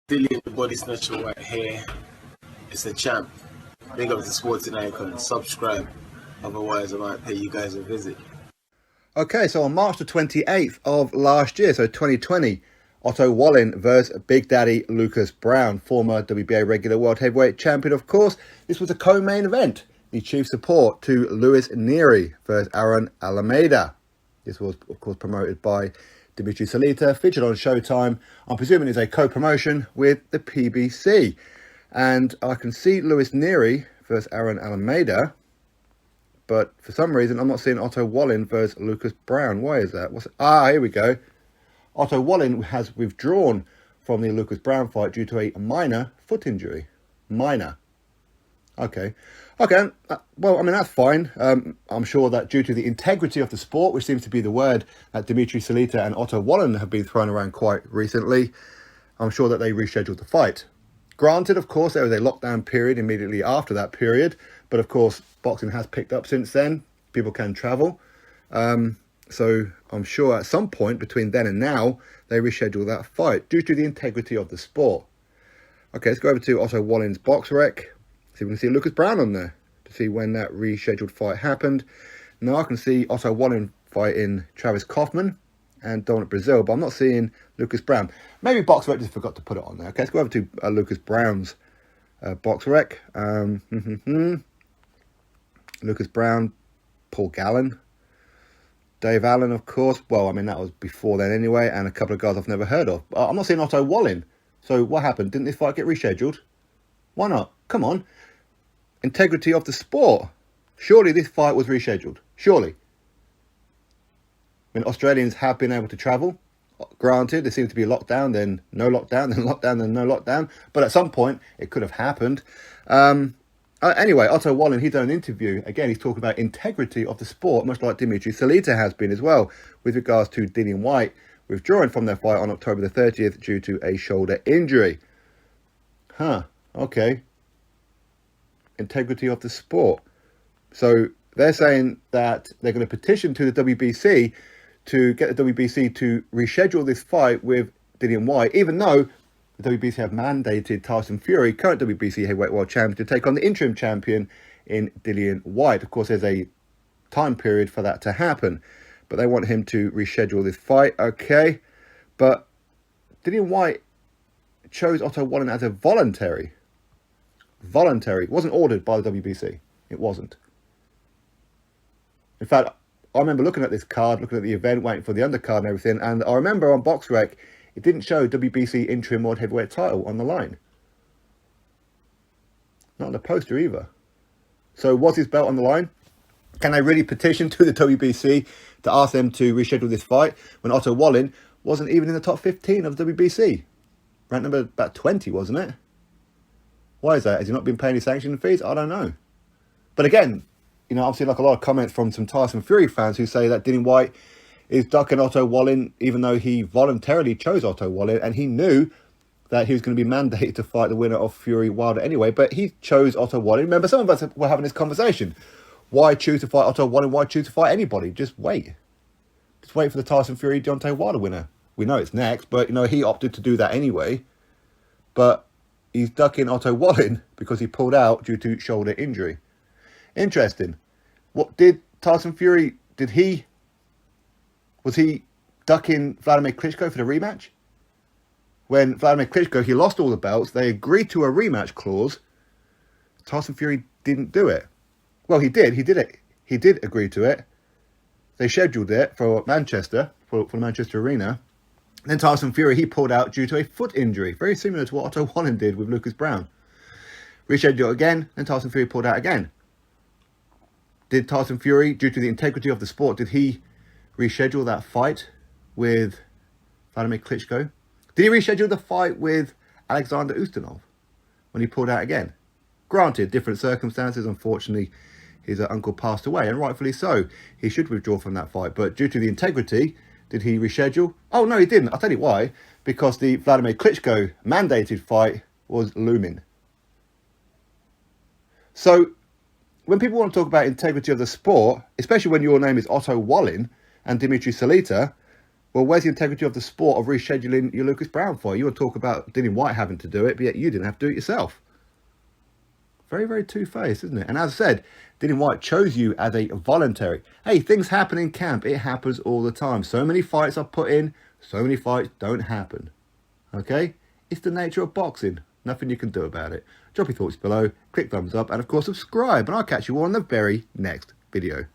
Dillian, the body snatcher right here. It's a champ. Big up to Sporting Icon. Subscribe. Otherwise, I might pay you guys a visit. Okay, so on March the 28th of last year, so 2020, Otto Wallin versus Big Daddy Lucas Browne, former WBA regular world heavyweight champion, of course. This was a co-main event. The chief support to Luis Nery versus Aaron Almeida. This was, of course, promoted by Dimitri Salita, featured on Showtime. I'm presuming it's a co-promotion with the PBC. And I can see Luis Nery versus Aaron Almeida, but for some reason I'm not seeing Otto Wallin versus Lucas Browne. Why is that? Here we go. Otto Wallin has withdrawn from the Lucas Browne fight due to a minor foot injury. Minor. Okay. Well, I mean, that's fine. I'm sure that due to the integrity of the sport, which seems to be the word that Dimitri Salita and Otto Wallin have been thrown around quite recently, I'm sure that they rescheduled the fight. Granted, of course, there was a lockdown period immediately after that period, but of course, boxing has picked up since then. People can travel. So I'm sure at some point between then and now, they reschedule that fight due to the integrity of the sport. Okay, let's go over to Otto Wallin's box rec. See if we can see Lucas Browne on there to see when that rescheduled fight happened. Now I can see Otto Wallin fighting Travis Kaufman and Dominic Brazil, but I'm not seeing Lucas Browne. Maybe box rec just forgot to put it on there. Okay, let's go over to Lucas Browne's box rec. Lucas Browne, Paul Gallen, Dave Allen, of course. Well, I mean, that was before then anyway, and a couple of guys I've never heard of. I'm not seeing Otto Wallin. So what happened? Didn't this fight get rescheduled? Why not? Come on. Integrity of the sport. Surely this fight was rescheduled. Surely. I mean, Australians have been able to travel. Granted, there seems to be a lockdown, then no lockdown, then lockdown, then no lockdown. But at some point, it could have happened. Anyway, Otto Wallin, he's done an interview. Again, he's talking about integrity of the sport, much like Dimitri Salita has been as well, with regards to Dillian Whyte withdrawing from their fight on October the 30th due to a shoulder injury. Okay. Integrity of the sport. So they're saying that they're going to petition to the WBC to get the WBC to reschedule this fight with Dillian Whyte, even though the WBC have mandated Tyson Fury, current WBC heavyweight world champion, to take on the interim champion in Dillian Whyte. Of course, there's a time period for that to happen, but they want him to reschedule this fight. Okay, but Dillian Whyte chose Otto Wallin as a voluntary. It wasn't ordered by the WBC. It wasn't. In fact, I remember looking at this card, looking at the event, waiting for the undercard and everything, and I remember on BoxRec, it didn't show WBC interim world heavyweight title on the line. Not on the poster either. So was his belt on the line? Can they really petition to the WBC to ask them to reschedule this fight when Otto Wallin wasn't even in the top 15 of the WBC? Ranked number about 20, wasn't it? Why is that? Has he not been paying his sanction fees? I don't know. But again, you know, I've seen like a lot of comments from some Tyson Fury fans who say that Dillian Whyte is ducking Otto Wallin, even though he voluntarily chose Otto Wallin and he knew that he was going to be mandated to fight the winner of Fury Wilder anyway, but he chose Otto Wallin. Remember, some of us were having this conversation. Why choose to fight Otto Wallin? Why choose to fight anybody? Just wait. Just wait for the Tyson Fury Deontay Wilder winner. We know it's next, but, you know, he opted to do that anyway. But he's ducking Otto Wallin because he pulled out due to shoulder injury. Interesting. What did Tyson Fury, was he ducking Vladimir Klitschko for the rematch? When Vladimir Klitschko, he lost all the belts, they agreed to a rematch clause. Tyson Fury didn't do it. Well, he did it. He did agree to it. They scheduled it for Manchester, for the Manchester Arena. Then Tyson Fury, he pulled out due to a foot injury, very similar to what Otto Wallin did with Lucas Browne. Rescheduled again, then Tyson Fury pulled out again. Did Tyson Fury, due to the integrity of the sport, did he reschedule that fight with Vladimir Klitschko? Did he reschedule the fight with Alexander Ustinov when he pulled out again? Granted, different circumstances. Unfortunately, his uncle passed away, and rightfully so. He should withdraw from that fight. But due to the integrity, did he reschedule? Oh, no, he didn't. I'll tell you why. Because the Vladimir Klitschko mandated fight was looming. So when people want to talk about integrity of the sport, especially when your name is Otto Wallin and Dimitri Salita, Well, where's the integrity of the sport of rescheduling your Lucas Brown fight? You want to talk about Dillian Whyte having to do it, but yet you didn't have to do it yourself. Very, very two-faced, isn't it? And as I said, Dillian Whyte chose you as a voluntary. Hey, things happen in camp. It happens all the time. So many fights are put in, so many fights don't happen. Okay? It's the nature of boxing. Nothing you can do about it. Drop your thoughts below, click thumbs up, and of course subscribe. And I'll catch you all in the very next video.